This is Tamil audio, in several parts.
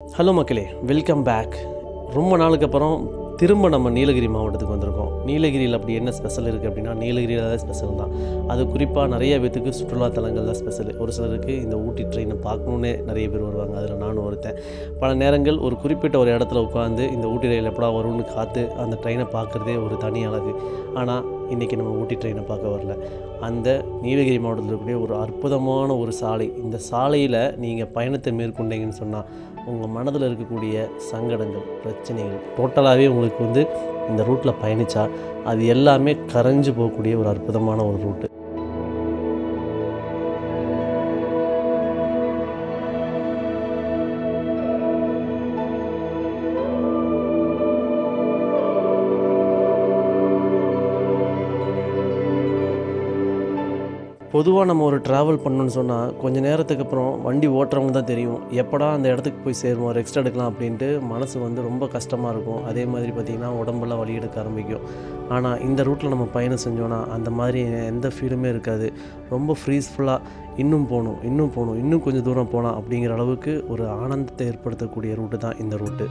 ஹலோ மக்களே, வெல்கம் பேக். ரொம்ப நாளுக்கு அப்புறம் திரும்ப நம்ம நீலகிரி மாவட்டத்துக்கு வந்திருக்கோம். நீலகிரியில் அப்படி என்ன ஸ்பெஷல் இருக்குது அப்படின்னா, நீலகிரியில் தான் ஸ்பெஷல் தான். அது குறிப்பாக நிறைய பேத்துக்கு சுற்றுலாத்தலங்கள் தான் ஸ்பெஷல். ஒரு சிலருக்கு இந்த ஊட்டி ட்ரெயினை பார்க்கணுன்னே நிறைய பேர் வருவாங்க. அதில் நானும் ஒருத்தன். பல நேரங்கள் ஒரு குறிப்பிட்ட ஒரு இடத்துல உட்காந்து இந்த ஊட்டி ரயில் எப்படா வரும்னு காத்து அந்த ட்ரெயினை பார்க்குறதே ஒரு தனி அழகு. ஆனால் இன்றைக்கி நம்ம ஊட்டி ட்ரெயினை பார்க்க வரல. அந்த நீலகிரி மாவட்டத்தில் இருக்கக்கூடிய ஒரு அற்புதமான ஒரு சாலை. இந்த சாலையில் நீங்கள் பயணத்தை மேற்கொண்டீங்கன்னு சொன்னால் உங்கள் மனதில் இருக்கக்கூடிய சங்கடங்கள், பிரச்சனைகள் டோட்டலாகவே உங்களுக்கு இந்த ரூட்டில் பயணித்தா அது எல்லாமே கரைஞ்சு போகக்கூடிய ஒரு அற்புதமான ஒரு ரூட்டு. பொதுவாக நம்ம ஒரு ட்ராவல் பண்ணணுன்னு சொன்னால் கொஞ்சம் நேரத்துக்கு அப்புறம் வண்டி ஓட்டுறவங்க தான் தெரியும் எப்படா அந்த இடத்துக்கு போய் சேருவோம், ரெஸ்ட் எடுக்கலாம் அப்படின்ட்டு மனசு ரொம்ப கஷ்டமாக இருக்கும். அதே மாதிரி பார்த்திங்கன்னா உடம்பெல்லாம் வலி எடுக்க ஆரம்பிக்கும். ஆனால் இந்த ரூட்டில் நம்ம பயணம் செஞ்சோன்னா அந்த மாதிரி எந்த ஃபீலுமே இருக்காது. ரொம்ப ஃப்ரீஸ்ஃபுல்லாக இன்னும் போகணும், இன்னும் கொஞ்சம் தூரம் போகலாம் அப்படிங்கிற அளவுக்கு ஒரு ஆனந்தத்தை ஏற்படுத்தக்கூடிய ரூட்டு தான் இந்த ரூட்டு.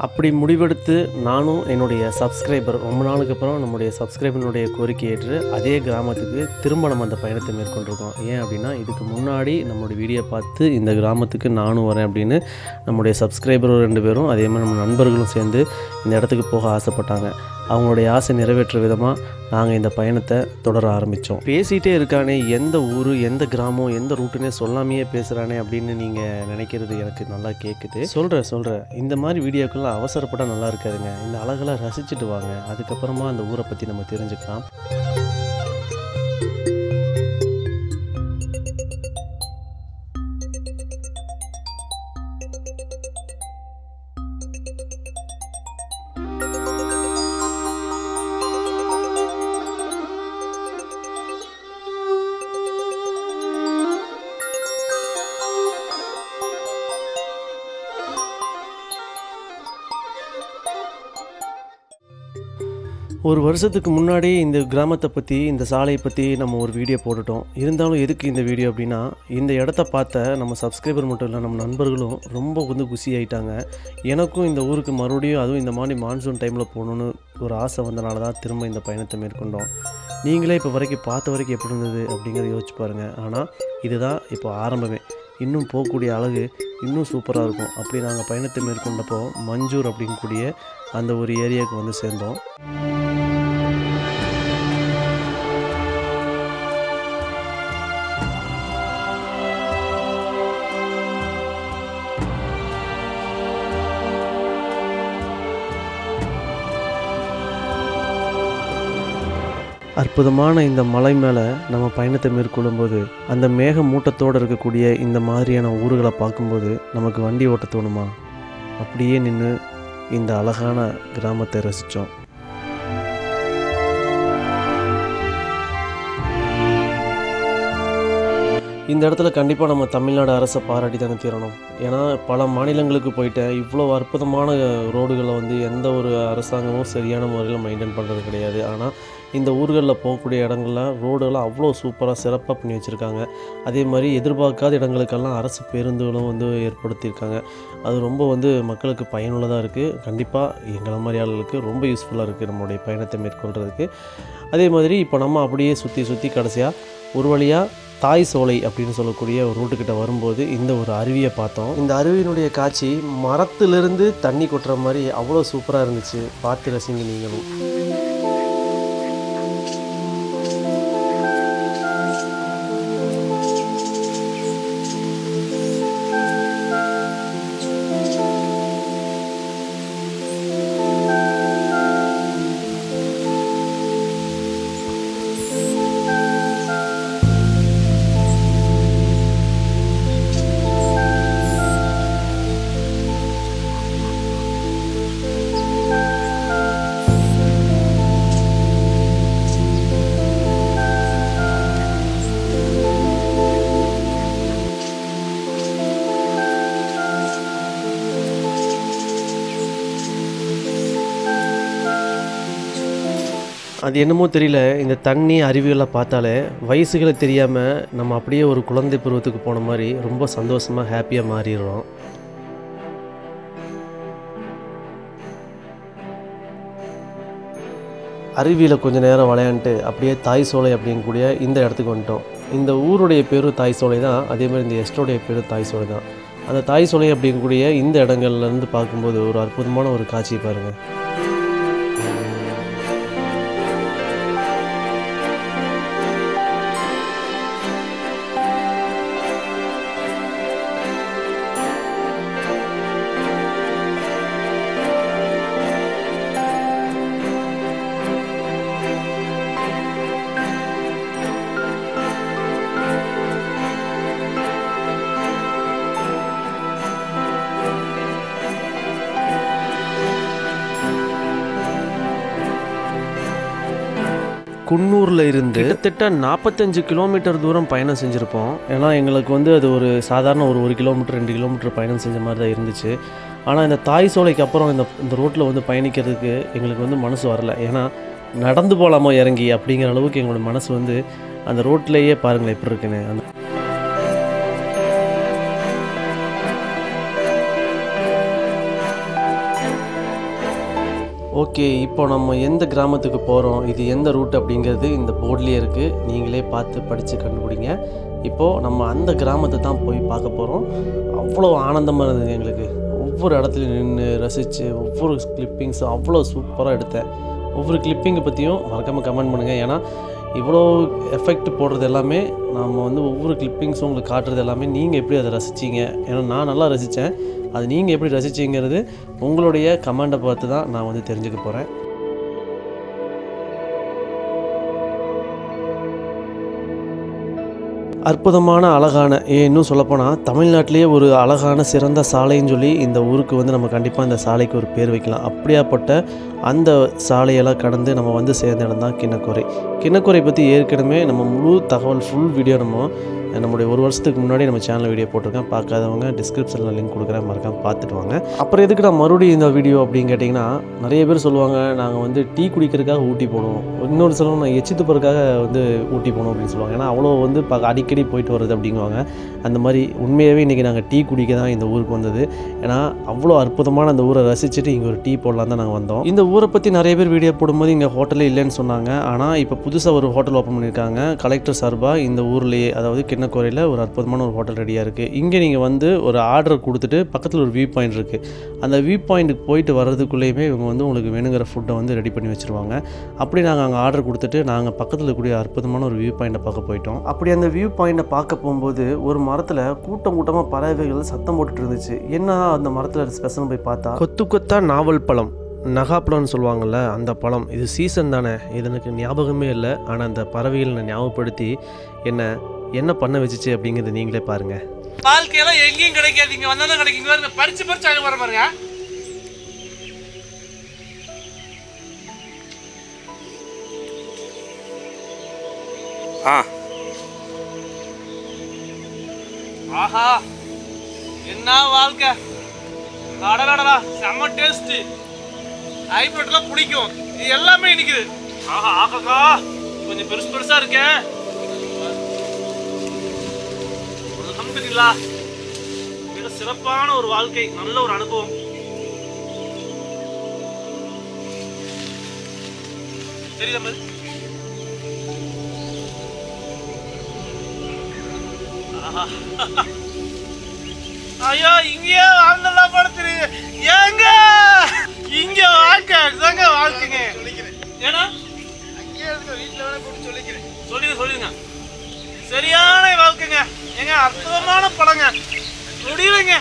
அப்படி முடிவெடுத்து நானும் என்னுடைய சப்ஸ்கிரைபர் ரொம்ப நாளுக்கு அப்புறம் நம்முடைய சப்ஸ்கிரைபருடைய கோரிக்கை ஏற்று அதே கிராமத்துக்கு திரும்ப நம்ம அந்த பயணத்தை மேற்கொண்டிருக்கோம். ஏன் அப்படின்னா, இதுக்கு முன்னாடி நம்மளுடைய வீடியோ பார்த்து இந்த கிராமத்துக்கு நானும் வரேன் அப்படின்னு நம்முடைய சப்ஸ்கிரைபரும் 2 பேரும் அதே மாதிரி நம்ம நண்பர்களும் சேர்ந்து இந்த இடத்துக்கு போக ஆசைப்பட்டாங்க. அவங்களுடைய ஆசை நிறைவேற்ற விதமாக நாங்கள் இந்த பயணத்தை தொடர ஆரம்பித்தோம். பேசிகிட்டே இருக்கானே, எந்த ஊர், எந்த கிராமம், எந்த ரூட்டுன்னே சொல்லாமையே பேசுகிறானே அப்படின்னு நீங்கள் நினைக்கிறது எனக்கு நல்லா கேட்குது. சொல்கிறேன். இந்த மாதிரி வீடியோக்கெல்லாம் அவசரப்பட்டால் நல்லா இருக்காதுங்க. இந்த அழகெல்லாம் ரசிச்சுட்டு வாங்க. அதுக்கப்புறமா அந்த ஊரை பற்றி நம்ம தெரிஞ்சுக்கலாம். ஒரு வருஷத்துக்கு முன்னாடி இந்த கிராமத்தை பற்றி, இந்த சாலையை பற்றி நம்ம ஒரு வீடியோ போட்டுட்டோம். இருந்தாலும் எதுக்கு இந்த வீடியோ அப்படின்னா, இந்த இடத்த பார்த்த நம்ம சப்ஸ்கிரைபர் மட்டும் இல்லை, நம்ம நண்பர்களும் ரொம்ப குஷி ஆகிட்டாங்க. எனக்கும் இந்த ஊருக்கு மறுபடியும் அதுவும் இந்த மாதிரி மான்சூன் டைமில் போகணுன்னு ஒரு ஆசை வந்தனால தான் திரும்ப இந்த பயணத்தை மேற்கொண்டோம். நீங்களே இப்போ வரைக்கும் பார்த்த வரைக்கும் எப்படி இருந்தது அப்படிங்கிறத யோசிச்சு பாருங்கள். ஆனால் இதுதான் இப்போ ஆரம்பமே. இன்னும் போகக்கூடிய அழகு இன்னும் சூப்பராக இருக்கும். அப்படி நாங்கள் பயணத்தை மேற்கொண்டப்போ மஞ்சூர் அப்படிங்கக்கூடிய அந்த ஒரு ஏரியாவுக்கு சேர்ந்தோம். அற்புதமான இந்த மலை மேலே நம்ம பயணத்தை மேற்கொள்ளும்போது அந்த மேக மூட்டத்தோடு இருக்கக்கூடிய இந்த மாதிரியான ஊர்களை பார்க்கும்போது நமக்கு வண்டி ஓட்ட தோணுமா? அப்படியே நின்று இந்த அழகான கிராமத்தை ரசித்தோம். இந்த இடத்துல கண்டிப்பாக நம்ம தமிழ்நாடு அரசை பாராட்டி தானே தீரணும். ஏன்னா பல மாநிலங்களுக்கு போயிட்டேன், இவ்வளோ அற்புதமான ரோடுகளை எந்த ஒரு அரசாங்கமும் சரியான முறையில் மெயின்டைன் பண்ணுறது கிடையாது. ஆனால் இந்த ஊர்களில் போகக்கூடிய இடங்கள்லாம் ரோடுகள்லாம் அவ்வளோ சூப்பராக சிறப்பாக பண்ணி வச்சுருக்காங்க. அதே மாதிரி எதிர்பார்க்காத இடங்களுக்கெல்லாம் அரசு பேருந்துகளும் ஏற்படுத்தியிருக்காங்க. அது ரொம்ப மக்களுக்கு பயனுள்ளதாக இருக்குது. கண்டிப்பாக எங்களை மாதிரி ஆளுகளுக்கு ரொம்ப யூஸ்ஃபுல்லாக இருக்குது நம்மளுடைய பயணத்தை மேற்கொள்கிறதுக்கு. அதே மாதிரி இப்போ நம்ம அப்படியே சுற்றி கடைசியாக ஒரு வழியாக தாய் சோலை அப்படின்னு சொல்லக்கூடிய ஒரு ரூட்டுக்கிட்ட வரும்போது இந்த ஒரு அருவியை பார்த்தோம். இந்த அருவியினுடைய காட்சி மரத்திலிருந்து தண்ணி கொட்டுற மாதிரி அவ்வளோ சூப்பராக இருந்துச்சு. பார்த்து ரசிங்க நீங்களும். அது என்னமோ தெரியல, இந்த தண்ணி அருவியெல்லாம் பார்த்தாலே வயசுகளை தெரியாமல் நம்ம அப்படியே ஒரு குழந்தை பருவத்துக்கு போன மாதிரி ரொம்ப சந்தோஷமாக ஹாப்பியாக மாறிடுறோம். அருவியில் கொஞ்சம் நேரம் விளையாண்டுட்டு அப்படியே தாய் சோலை அப்படிங்கக்கூடிய இந்த இடத்துக்கு வந்துட்டோம். இந்த ஊருடைய பேரும் தாய் சோலை தான், அதே மாதிரி இந்த எஸ்டோடைய பேரும் தாய் சோலை தான். அந்த தாய் சோலை அப்படிங்கக்கூடிய இந்த இடங்கள்லேருந்து பார்க்கும்போது ஒரு அற்புதமான ஒரு காட்சியை பாருங்கள். குன்னூரில் இருந்து கிட்டத்தட்ட 45 கிலோமீட்டர் தூரம் பயணம் செஞ்சுருப்போம். ஏன்னா எங்களுக்கு வந்து அது ஒரு சாதாரண ஒரு 1 கிலோமீட்டர் 2 கிலோமீட்டர் பயணம் செஞ்ச மாதிரி தான் இருந்துச்சு. ஆனால் இந்த தாய் சோலைக்கு அப்புறம் இந்த ரோட்டில் வந்து பயணிக்கிறதுக்கு எங்களுக்கு வந்து மனசு வரல. ஏன்னா நடந்து போகலாமா இறங்கி அப்படிங்கிற அளவுக்கு எங்களோட மனசு வந்து அந்த ரோட்லேயே பாருங்களேன் எப்படி இருக்குன்னு. அந்த ஓகே, இப்போ நம்ம எந்த கிராமத்துக்கு போகிறோம், இது எந்த ரூட் அப்படிங்கிறது இந்த போர்ட்லேயே இருக்குது. நீங்களே பார்த்து படித்து கண்டுபிடிங்க. இப்போது நம்ம அந்த கிராமத்தை தான் போய் பார்க்க போகிறோம். அவ்வளோ ஆனந்தமாக இருந்தது எங்களுக்கு. ஒவ்வொரு இடத்துலையும் நின்று ரசித்து ஒவ்வொரு கிளிப்பிங்ஸும் அவ்வளோ சூப்பராக எடுத்தேன். ஒவ்வொரு கிளிப்பிங்கை பற்றியும் மறக்காமல் கமெண்ட் பண்ணுங்கள். ஏன்னா இவ்வளோ எஃபெக்ட் போடுறது எல்லாமே நம்ம வந்து ஒவ்வொரு கிளிப்பிங்ஸும் உங்களுக்கு காட்டுறது எல்லாமே நீங்கள் எப்படி அதை ரசிச்சிங்க. ஏன்னா நான் நல்லா ரசித்தேன். அது நீங்கள் எப்படி ரசிச்சிங்கிறது உங்களுடைய கமெண்டை பார்த்து தான் நான் வந்து தெரிஞ்சுக்க போகிறேன். அற்புதமான அழகான இன்னும் சொல்லப்போனால் தமிழ்நாட்டிலேயே ஒரு அழகான சிறந்த சாலைன்னு சொல்லி இந்த ஊருக்கு வந்து நம்ம கண்டிப்பாக இந்த சாலைக்கு ஒரு பேர் வைக்கலாம். அப்படியாப்பட்ட அந்த சாலையெல்லாம் கடந்து நம்ம வந்து சேர்ந்த இடம் தான் கிண்ணக்கோரை. கிண்ணக்கோரை பற்றி ஏற்கனவே நம்ம முழு தகவல் ஃபுல் வீடியோ நம்முடைய 1 வருஷத்துக்கு முன்னாடி நம்ம சேனலில் வீடியோ போட்டிருக்கேன். பார்க்காதவங்க டிஸ்கிரிப்ஷனில் லிங்க் கொடுக்குறேன், மறக்காம பார்த்துட்டு வாங்க. அப்புறம் எதுக்கு நான் மறுபடியும் இந்த வீடியோ அப்படின்னு கேட்டிங்கன்னா, நிறைய பேர் சொல்லுவாங்க நாங்கள் வந்து டீ குடிக்கிறதுக்காக ஊட்டி போகணும், இன்னொரு சொல்லுவாங்க நான் எச்சி துப்புறதுக்காக வந்து ஊட்டி போகணும் அப்படின்னு சொல்லுவாங்க. ஏன்னா அவ்வளோ வந்து அடிக்கடி போயிட்டு வருது அப்படிங்குவாங்க. அந்த மாதிரி உண்மையாகவே இன்றைக்கி நாங்கள் டீ குடிக்க தான் இந்த ஊருக்கு வந்தது. ஏன்னா அவ்வளோ அற்புதமான அந்த ஊரை ரசிச்சுட்டு இங்கே ஒரு டீ போடலாம் தான் நாங்கள் வந்தோம். இந்த ஊரை பற்றி நிறைய பேர் வீடியோ போடும்போது இங்கே ஹோட்டலே இல்லைன்னு சொன்னாங்க. ஆனால் இப்போ புதுசாக ஒரு ஹோட்டல் ஓப்பன் பண்ணியிருக்காங்க கலெக்டர் சார்பாக. இந்த ஊர்லேயே அதாவது கிண்ணக்கோரையில் ஒரு அற்புதமான ஒரு ஹோட்டல் ரெடியாக இருக்குது. இங்கே நீங்கள் வந்து ஒரு ஆர்டர் கொடுத்துட்டு பக்கத்தில் ஒரு வியூ பாயிண்ட் இருக்குது. அந்த வியூ பாயிண்ட்டுக்கு போயிட்டு வர்றதுக்குள்ளேயுமே இவங்க வந்து உங்களுக்கு வேணுங்கிற ஃபுட்டை வந்து ரெடி பண்ணி வச்சுருவாங்க. அப்படி நாங்கள் அங்கே ஆர்டர் கொடுத்துட்டு நாங்கள் பக்கத்தில் கூடிய அற்புதமான ஒரு வியூ பாயிண்ட்டை பார்க்க போயிட்டோம். அப்படி அந்த வியூ பாயிண்ட்டை பார்க்க போகும்போது ஒரு மரத்தில் கூட்டமாக பறவைகள் சத்தம் போட்டுட்டு இருந்துச்சு. என்ன அந்த மரத்தில் ஸ்பெஷல் போய் பார்த்தா கொத்து கொத்தா நாவல் பழம், நகாப்பழம்னு சொல்லுவாங்கள்ல அந்த பழம். இது சீசன் தானே, இது எனக்கு ஞாபகமே இல்லை. ஆனால் அந்த பறவைகளை ஞாபகப்படுத்தி என்ன பண்ண வச்சுச்சு அப்படிங்கிறது நீங்களே பாருங்கள். வாழ்க்கையெல்லாம் எங்கேயும் கிடைக்காது, இங்கே வந்தால் தான் கிடைக்கும். இங்கே பறிச்சு அழகு வர பாருங்க. ஆஹா என்ன வாழ்க்கை, அடடா செம்ம டேஸ்ட். ஹைப்ரிட்லாம் பிடிக்கும், இது எல்லாமே நிற்குது. ஆஹா ஆகாக்கா கொஞ்சம் பெருசா இருக்கேன். அல்ஹம்துலில்லாஹ், மிக சிறப்பான ஒரு வாழ்க்கை, நல்ல ஒரு அனுபவம். தெரியுதா மாதிரி ஐயோ இங்கேயே வாழ்ந்தெல்லாம் படுத்துரு. ஏங்க இங்க வாழ்க்கை தாங்க வாழ்க்கைங்க. ஏன்னா சொல்லிடுங்க சரியான வாழ்க்கைங்க. ஏங்க அற்புதமான பழங்க, முடியலைங்க.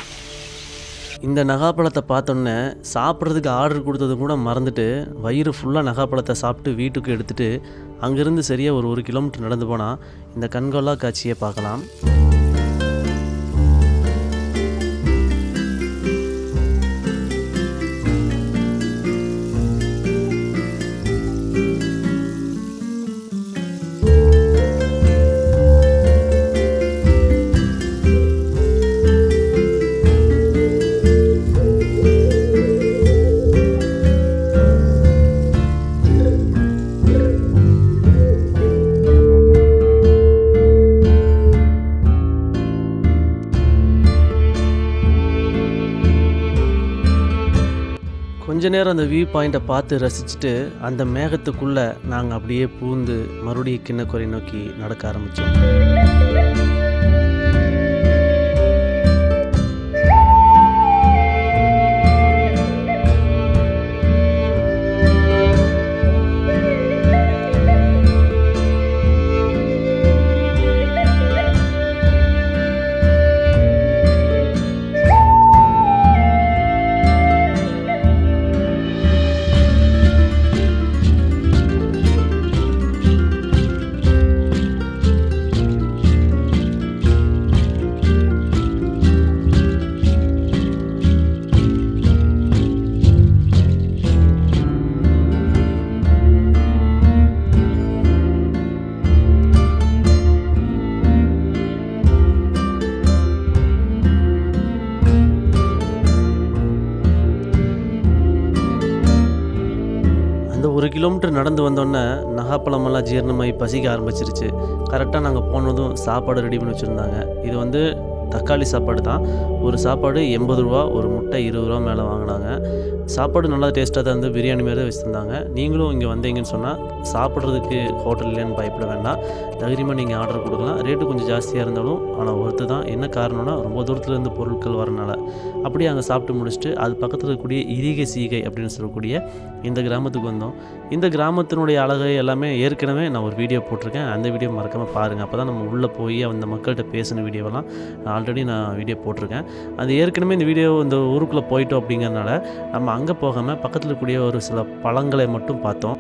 இந்த நகாப்பழத்தை பார்த்தோன்னே சாப்பிட்றதுக்கு ஆர்டர் கொடுத்தது கூட மறந்துட்டு வயிறு ஃபுல்லாக நகாப்பழத்தை சாப்பிட்டு வீட்டுக்கு எடுத்துகிட்டு அங்கேருந்து சரியாக ஒரு 1 கிலோமீட்டர் நடந்து போனால் இந்த கண்கொள்ளா காட்சியை பார்க்கலாம். கொஞ்ச நேரம் அந்த வியூ பாயிண்ட்டை பார்த்து ரசிச்சுட்டு அந்த மேகத்துக்குள்ளே நாங்கள் அப்படியே பூந்து மறுபடியும் கிண்ணக்கரை நோக்கி நடக்க ஆரம்பித்தோம். அந்த 1 கிலோமீட்டர் நடந்து வந்தோடனே நகாப்பழமெல்லாம் ஜீரணமாகி பசிக்க ஆரம்பிச்சிருச்சு. கரெக்டாக நாங்கள் போனதும் சாப்பாடு ரெடி பண்ணி வச்சுருந்தாங்க. இது வந்து தக்காளி சாப்பாடு தான். ஒரு சாப்பாடு 80 ரூபா, ஒரு முட்டை 20 ரூபா மேலே வாங்கினாங்க. சாப்பாடு நல்லா டேஸ்ட்டாக தான் இருந்து பிரியாணி மாரி தான் வச்சுருந்தாங்க. நீங்களும் இங்கே வந்தீங்கன்னு சொன்னால் சாப்பிட்றதுக்கு ஹோட்டல் இல்லைன்னு பயப்பட வேண்டாம். தைரியமாக நீங்கள் ஆர்டர் கொடுக்கலாம். ரேட்டு கொஞ்சம் ஜாஸ்தியாக இருந்தாலும் ஆனால் ஒருத்து தான். என்ன காரணம்னா ரொம்ப தூரத்துலேருந்து பொருட்கள் வரனால. அப்படியே அங்கே சாப்பிட்டு முடிச்சுட்டு அது பக்கத்தில் இருக்கக்கூடிய இரிகை சீகை அப்படின்னு சொல்லக்கூடிய இந்த கிராமத்துக்கு வந்தோம். இந்த கிராமத்தினுடைய அழகை எல்லாமே ஏற்கனவே நான் ஒரு வீடியோ போட்டிருக்கேன். அந்த வீடியோ மறக்காமல் பாருங்கள். அப்போ தான் நம்ம உள்ளே போய் அந்த மக்கள்கிட்ட பேசின வீடியோவெல்லாம் ஆல்ரெடி நான் வீடியோ போட்டிருக்கேன். அது ஏற்கனவே இந்த வீடியோ இந்த ஊருக்குள்ளே போயிட்டோம் அப்படிங்கிறதுனால நம்ம அங்கே போகாமல் பக்கத்தில் இருக்கக்கூடிய ஒரு சில பழங்களை மட்டும் பார்த்தோம்.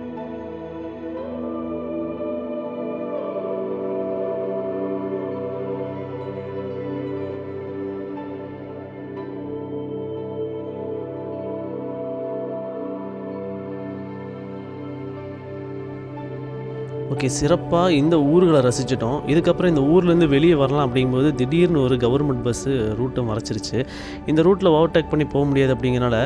ஓகே, சிறப்பாக இந்த ஊர்களை ரசிச்சிட்டோம். இதுக்கப்புறம் இந்த ஊர்லேருந்து வெளியே வரலாம் அப்படிங்கும்போது திடீர்னு ஒரு கவர்மெண்ட் பஸ்ஸு ரூட்டை மறைச்சிருச்சு. இந்த ரூட்டில் ஓவர்டேக் பண்ணி போக முடியாது அப்படிங்கிறனால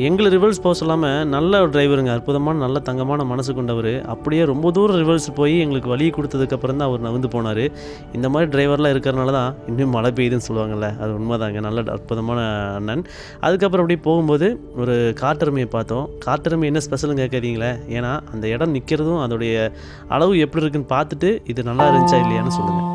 எங்களை ரிவர்ஸ் போக சொல்லாமல் நல்ல டிரைவருங்க, அற்புதமான நல்ல தங்கமான மனசு கொண்டவர். அப்படியே ரொம்ப தூரம் ரிவர்ஸ் போய் எங்களுக்கு வழி கொடுத்ததுக்கப்புறம் தான் அவர் நகர்ந்து போனார். இந்த மாதிரி டிரைவர்லாம் இருக்கிறனால தான் இன்னும் மழை பெய்யுதுன்னு சொல்லுவாங்கள்ல, அது உண்மைதாங்க. நல்ல அற்புதமான அண்ணன். அதுக்கப்புறம் அப்படியே போகும்போது ஒரு காட்டெருமையை பார்த்தோம். காட்டெருமை என்ன ஸ்பெஷல்னு கேட்காதீங்களே, ஏன்னா அந்த இடம் நிற்கிறதும் அதோடைய அளவு எப்படி இருக்குன்னு பார்த்துட்டு இது நல்லா இருந்துச்சா இல்லையான்னு சொல்லுங்கள்.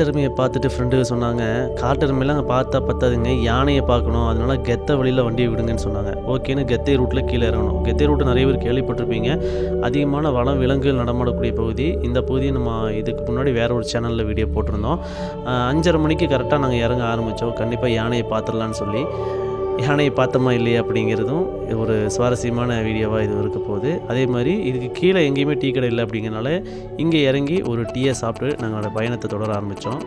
காட்டெருமையை பார்த்துட்டு ஃப்ரெண்டுக்கு சொன்னாங்க, காட்டெருமையெல்லாம் அங்கே பார்த்தா பத்தாதுங்க, யானையை பார்க்கணும், அதனால கெத்தை வழியில் வண்டியை விடுங்கன்னு சொன்னாங்க. ஓகேன்னு கெத்தை ரூட்டில் கீழே இறங்கணும். கெத்தை ரூட்டு நிறைய பேர் கேள்விப்பட்டிருப்பீங்க. அதிகமான வனம் விலங்குகள் நடமாடக்கூடிய பகுதி. இந்த பகுதியை நம்ம இதுக்கு முன்னாடி வேறு ஒரு சேனலில் வீடியோ போட்டிருந்தோம். 5:30 மணிக்கு கரெக்டாக நாங்கள் இறங்க ஆரம்பித்தோம். கண்டிப்பாக யானையை பார்த்துடலான்னு சொல்லி. யானையை பார்த்தோமா இல்லையா அப்படிங்கிறதும் ஒரு சுவாரஸ்யமான வீடியோவாக இது இருக்க போகுது. அதே மாதிரி இதுக்கு கீழே எங்கேயுமே டீ கடை இல்லை அப்படிங்கிறனால இங்கே இறங்கி ஒரு டீயை சாப்பிட்டு நாங்களோட பயணத்தை தொடர ஆரம்பித்தோம்.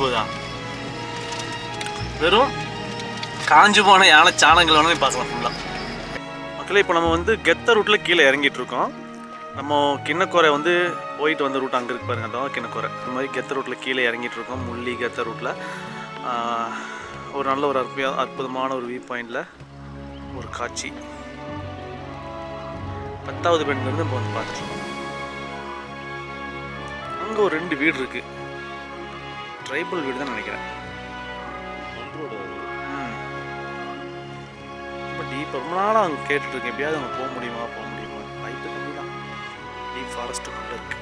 போதா வெறும் காஞ்சு போன யானை சாணங்கள் பார்க்கலாம் ஃபுல்லாக. மக்களே, இப்போ நம்ம வந்து கெத்த ரூட்டில் கீழே இறங்கிட்டு இருக்கோம். நம்ம கிண்ணக்கோரை வந்து போயிட்டு வந்த ரூட் அங்கே இருக்கு பாருங்க, அதான் கிண்ணக்கோரை. இந்த மாதிரி கெத்த ரூட்டில் கீழே இறங்கிட்டு இருக்கோம். முள்ளி கெத்த ரூட்டில் ஒரு நல்ல ஒரு அற்புதமான ஒரு வியூ பாயிண்டில் ஒரு காட்சி. 10வது பெண்லேருந்து நம்ம வந்து பார்த்துருக்கோம். அங்கே ஒரு 2 வீடு இருக்குது. ட்ரைபல் வீடு தான் நினைக்கிறேன். ரொம்ப டீப். ரொம்ப நாளாக அங்கே கேட்டுட்ருக்கேன், எப்படியாவது அங்கே போக முடியுமா வாய்ப்பு கம்மி தான். டீப் ஃபாரஸ்ட்டுக்குள்ளே இருக்கு.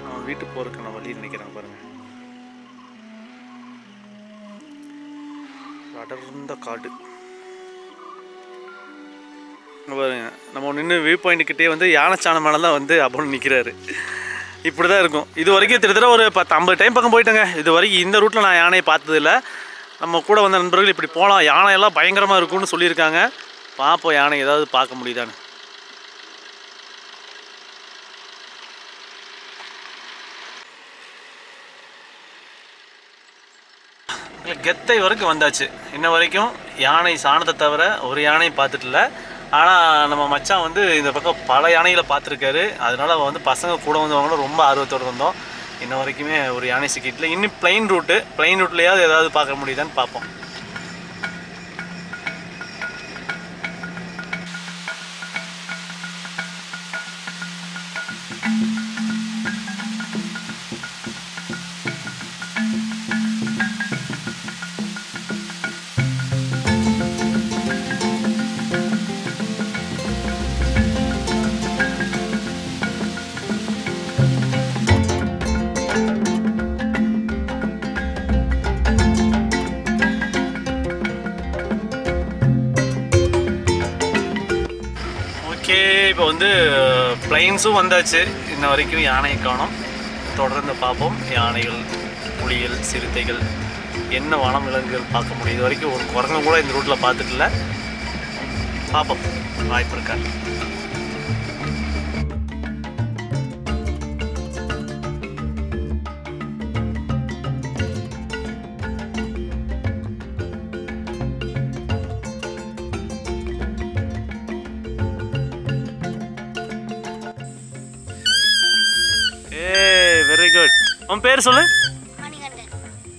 நான் வீட்டுக்கு போகிறதுக்கு நான் வழி நினைக்கிறேன் பாருங்கள். அடர்ந்த காடு பாருங்க. நம்ம நின்று வியூ பாயிண்ட்டுக்கிட்டே வந்து யானைச்சாண மேலே தான் வந்து அப்படின்னு நிற்கிறாரு. இப்படி தான் இருக்கும். இது வரைக்கும் கிட்டத்தட்ட ஒரு 10-50 டைம் பக்கம் போயிட்டேங்க. இது வரைக்கும் இந்த ரூட்டில் நான் யானையை பார்த்ததில்ல. நம்ம கூட வந்த நண்பர்கள் இப்படி போகலாம், யானையெல்லாம் பயங்கரமாக இருக்கும்னு சொல்லியிருக்காங்க. பார்ப்போம் யானை ஏதாவது பார்க்க முடியுதான்னு. கெத்தை வரைக்கும் வந்தாச்சு. இன்ன வரைக்கும் யானை சாணத்தை தவிர ஒரு யானையும் பார்த்துட்டு இல்லை. ஆனால் நம்ம மச்சான் வந்து இந்த பக்கம் பல யானைகளை பார்த்துருக்காரு. அதனால வந்து பசங்க கூட வந்தவங்களும் ரொம்ப ஆர்வத்தோடு வந்தோம். இன்ன வரைக்குமே ஒரு யானை சிக்கிட்டில். இன்னும் பிளைன் ரூட்லேயாவது ஏதாவது பார்க்க முடியுதான்னு பார்ப்போம். ஓகே, இப்போ வந்து பிளைன்ஸும் வந்தாச்சு. இன்ன வரைக்கும் யானையை காணோம். தொடர்ந்து பார்ப்போம். யானைகள், புலிகள், சிறுத்தைகள், என்ன வனம் விலங்குகள் பார்க்க முடியும். இது வரைக்கும் ஒரு குரங்கு கூட இந்த ரூட்டில் பார்த்துட்டு இல்லை. பார்ப்போம், வாய்ப்பு இருக்கா. Very good. உன் பேர் சொல்லு.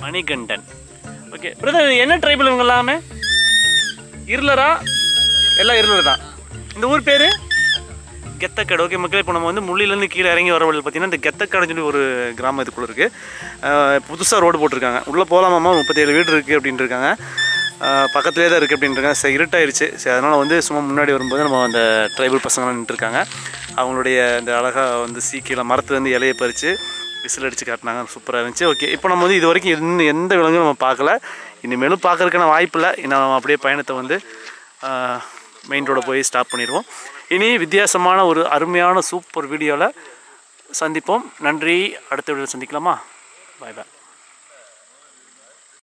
மணிகண்டன். ஓகே பிரதர், என்ன ட்ரைபல் இவங்க எல்லாமே? இருளரா? எல்லாம் இருளர் தான். இந்த ஊர் பேர் கெத்தக்காடு. ஓகே மக்கள், இப்போ நம்ம வந்து முள்ளிலேருந்து கீழே இறங்கி வர வழியில் பார்த்தீங்கன்னா இந்த கெத்தக்காடுன்னு சொல்லி ஒரு கிராமம் இதுக்குள்ளே இருக்குது. புதுசாக ரோடு போட்டிருக்காங்க. உள்ளே போகலாமாம்மா, 37 வீடு இருக்குது அப்படின்ட்டு இருக்காங்க. பக்கத்துலேயே தான் இருக்குது அப்படின்ட்டு இருக்காங்க. சரி, இருட்டாயிருச்சு. சரி, அதனால் வந்து சும்மா முன்னாடி வரும்போது நம்ம அந்த ட்ரைபல் பசங்களாம் நின்றுருக்காங்க. அவங்களுடைய இந்த அழகாக வந்து சீக்கியில் மரத்துலேருந்து இலையை பறித்து விசில் அடித்து காட்டினாங்க. சூப்பராக இருந்துச்சு. ஓகே, இப்போ நம்ம வந்து இது வரைக்கும் இன்னும் எந்த விலங்கும் நம்ம பார்க்கல. இனிமேலும் பார்க்கறதுக்கான வாய்ப்பு இல்லை. இன்னும் நம்ம அப்படியே பயணத்தை வந்து மெயின் ரோட போய் ஸ்டாப் பண்ணிடுவோம். இனி வித்தியாசமான ஒரு அருமையான சூப்பர் வீடியோவில் சந்திப்போம். நன்றி. அடுத்த வீடியோவில் சந்திக்கலாமா? பாய் பாய்.